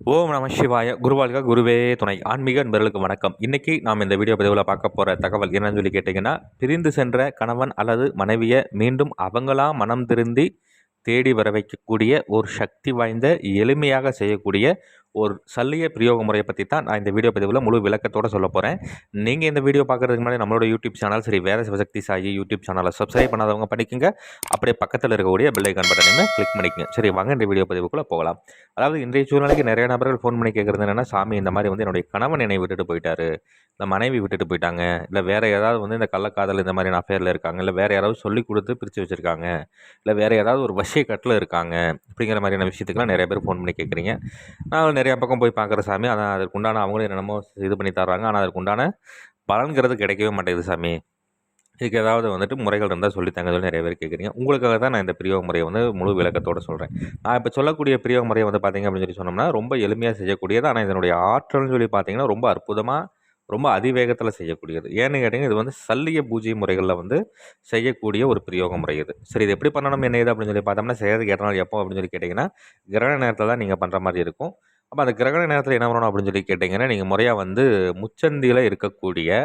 ஓம் நம சிவாய குருவாழ்க குருவே துணை. ஆன்மீக நண்பர்களுக்கு வணக்கம். இன்னைக்கு நாம் இந்த வீடியோ பதிவில் பார்க்க போகிற தகவல் என்னன்னு சொல்லி கேட்டிங்கன்னா, பிரிந்து சென்ற கணவன் அல்லது மனைவியை மீண்டும் அவங்களா மனம் திருந்தி தேடி வர வைக்கக்கூடிய ஒரு சக்தி வாய்ந்த எளிமையாக செய்யக்கூடிய ஒரு சல்லிய பிரயோக முறையை பற்றி தான் நான் இந்த வீடியோ பதிவில் முழு விளக்கத்தோடு சொல்ல போகிறேன். நீங்கள் இந்த வீடியோ பார்க்குறதுக்கு முன்னாடி நம்மளோட யூடியூப் சேனல் ஸ்ரீ வேத சிவசக்தி சாயி யூடியூப் சேனலை சப்ஸ்கிரைப் பண்ணாதவங்க பண்ணிக்கோங்க. அப்படியே பக்கத்தில் இருக்கக்கூடிய பெல் ஐக்கான் பட்டனையுமே கிளிக் பண்ணிக்கோங்க. சரி, வாங்க இந்த வீடியோ பதிவுக்குள்ளே போகலாம். அதாவது இன்றைய சூழ்நிலைக்கு நிறைய நபர்கள் ஃபோன் பண்ணி கேட்குறது என்னென்னா, சாமி இந்த மாதிரி வந்து என்னுடைய கணவன் என்னை விட்டுட்டு போயிட்டாரு, இந்த மனைவி விட்டுட்டு போயிட்டாங்க, இல்லை வேறு ஏதாவது வந்து இந்த கள்ளக்காதல் இந்த மாதிரியான அஃபேரில் இருக்காங்க, இல்லை வேறு யாராவது சொல்லி கொடுத்து பிரித்து வச்சுருக்காங்க, இல்லை வேறு ஏதாவது ஒரு வசிய கட்டில் இருக்காங்க, அப்படிங்கிற மாதிரியான விஷயத்துக்குலாம் நிறைய பேர் ஃபோன் பண்ணி கேட்குறீங்க. நான் நிறையா பக்கம் போய் பார்க்குற சாமி, ஆனால் அதற்குண்டான அவங்களும் என்னென்னமோ இது பண்ணி தர்றாங்க, ஆனால் அதற்குண்டான பலன்கிறது கிடைக்கவே மாட்டேங்குது சாமி. இதுக்கு ஏதாவது வந்துட்டு முறைகள் இருந்தால் சொல்லித்தாங்க சொல்லி நிறைய பேர் கேட்குறீங்க. உங்களுக்காக தான் நான் இந்த பிரயோக முறையை வந்து முழு விளக்கத்தோடு சொல்கிறேன். நான் இப்போ சொல்லக்கூடிய பிரயோக முறையை வந்து பார்த்திங்க அப்படின்னு சொல்லி சொன்னோம்னா ரொம்ப எளிமையாக செய்யக்கூடியது. ஆனால் இதனுடைய ஆற்றல்னு சொல்லி பார்த்திங்கன்னா ரொம்ப அற்புதமாக, ரொம்ப அதிவேகத்தில் செய்யக்கூடியது. ஏன்னு கேட்டிங்கன்னா, இது வந்து சல்லிய பூஜை முறைகளில் வந்து செய்யக்கூடிய ஒரு பிரயோக முறை இது. சரி, இது எப்படி பண்ணணும் என்ன ஏது அப்படின்னு சொல்லி பார்த்தோம்னா, செய்யறதுக்கு எத்தனை நாள் எப்போ அப்படின்னு சொல்லி கேட்டிங்கன்னா, கிரகண நேரத்தில் தான் நீங்கள் பண்ணுற மாதிரி இருக்கும். அப்போ அந்த கிரகண நேரத்தில் என்ன பண்ணணும் அப்படின்னு சொல்லி கேட்டிங்கன்னா, நீங்கள் முறையாக வந்து முச்சந்தியில் இருக்கக்கூடிய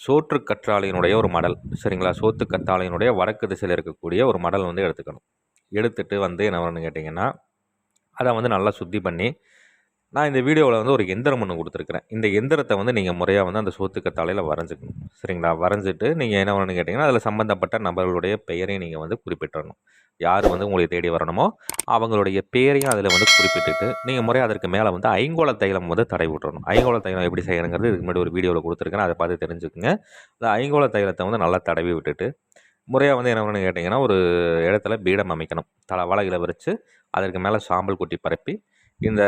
சோற்று கற்றாழையினுடைய ஒரு மடல், சரிங்களா, சோத்து கற்றாழையினுடைய வடக்கு திசையில் இருக்கக்கூடிய ஒரு மடல் வந்து எடுத்துக்கணும். எடுத்துகிட்டு வந்து என்ன பண்ணணும்னு கேட்டிங்கன்னா, அதை வந்து நல்லா சுத்தி பண்ணி, நான் இந்த வீடியோவில் வந்து ஒரு எந்திரம் ஒன்று கொடுத்துருக்குறேன். இந்த எந்திரத்தை வந்து நீங்கள் முறையாக வந்து அந்த சோத்து கத்தாழையில் வரைஞ்சிக்கணும். சரிங்களா, வரைஞ்சிட்டு நீங்கள் என்ன பண்ணணும்னு கேட்டிங்கன்னா, அதில் சம்மந்தப்பட்ட நபர்களுடைய பெயரையும் நீங்கள் வந்து குறிப்பிட்டுறணும். யார் வந்து உங்களை தேடி வரணுமோ அவங்களுடைய பேரையும் அதில் வந்து குறிப்பிட்டுட்டு, நீங்கள் முறையாக அதற்கு மேலே வந்து ஐங்கோள தைலம் வந்து தடவி விட்டுறணும். ஐங்கோள தைலம் எப்படி செய்யணுங்கிறது இதுக்கு முன்னாடி ஒரு வீடியோவில் கொடுத்துருக்கேன், அதை பார்த்து தெரிஞ்சுக்குங்க. அந்த ஐங்கோள தைலத்தை வந்து நல்லா தடவி விட்டுட்டு, முறையாக வந்து என்ன பண்ணணும்னு கேட்டிங்கன்னா, ஒரு இடத்துல பீடம் அமைக்கணும். வலைகளை விரித்து அதற்கு மேலே சாம்பல் கொட்டி பரப்பி, இந்த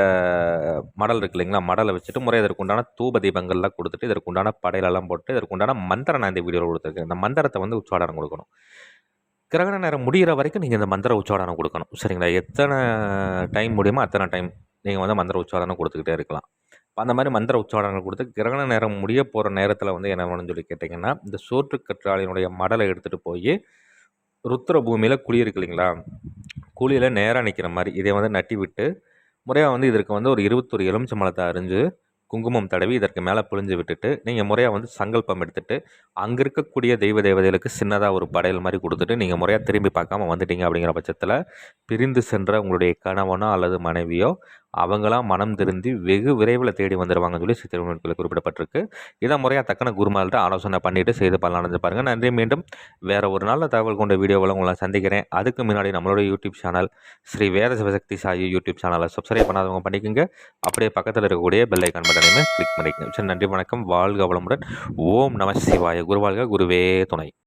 மடல் இருக்கு இல்லைங்களா, மடலை வச்சுட்டு முறையாக இதற்குண்டான தூப தீபங்கள்லாம் கொடுத்துட்டு, இதற்குண்டான படையிலெல்லாம் போட்டு, இதற்குண்டான மந்திரம் நான் இந்த வீடியோவில் கொடுத்துருக்கேன். இந்த மந்திரத்தை வந்து உச்சாடனம் கொடுக்கணும். கிரகண நேரம் முடிகிற வரைக்கும் நீங்கள் இந்த மந்திர உச்சாடனம் கொடுக்கணும். சரிங்களா, எத்தனை டைம் முடியுமோ அத்தனை டைம் நீங்கள் வந்து மந்திர உச்சாடனம் கொடுத்துக்கிட்டே இருக்கலாம். அந்த மாதிரி மந்திர உச்சாடனம் கொடுத்து கிரகண நேரம் முடிய போகிற நேரத்தில் வந்து என்ன வேணும்னு சொல்லி கேட்டிங்கன்னா, இந்த சோற்று கற்றாழையினுடைய மடலை எடுத்துகிட்டு போய் ருத்ர பூமியில் குழி இருக்கு இல்லைங்களா, குழியில் நேராக நிற்கிற மாதிரி இதை வந்து நட்டி விட்டு, முறையாக வந்து இதற்கு வந்து ஒரு 21 எலுமிச்சம்பழத்தை அரிஞ்சு குங்குமம் தடவி இதற்கு மேலே புழிஞ்சு விட்டுட்டு, நீங்கள் முறையாக வந்து சங்கல்பம் எடுத்துகிட்டு, அங்கே இருக்கக்கூடிய தெய்வ தேவதைகளுக்கு சின்னதாக ஒரு படையல் மாதிரி கொடுத்துட்டு, நீங்கள் முறையாக திரும்பி பார்க்காம வந்துட்டீங்க அப்படிங்கிற பட்சத்தில், பிரிந்து சென்ற உங்களுடைய கணவனோ அல்லது மனைவியோ அவங்களாம் மனம் திருந்தி வெகு விரைவில் தேடி வந்துடுவாங்கன்னு சொல்லி சித்திரத்தில் குறிப்பிடப்பட்டிருக்கு. இதை முறையாக தக்கன குருமால்கிட்ட ஆலோசனை பண்ணிவிட்டு செய்து பலனடைஞ்சு பாருங்கள். நன்றி. மீண்டும் வேறு ஒரு நல்ல தகவல் கொண்ட வீடியோவில் உங்களை சந்திக்கிறேன். அதுக்கு முன்னாடி நம்மளோட யூடியூப் சேனல் ஸ்ரீ வேத சிவசக்தி சாயி யூடியூப் சேனலை சப்ஸ்கிரைப் பண்ணாதவங்க பண்ணிக்கோங்க. அப்படியே பக்கத்தில் இருக்கக்கூடிய பெல் ஐக்கான் பட்டனையுமே கிளிக் பண்ணிக்கோங்க. சரி, நன்றி, வணக்கம், வாழ்க வளமுடன். ஓம் நம சிவாய. குருவாழ்க குருவே துணை.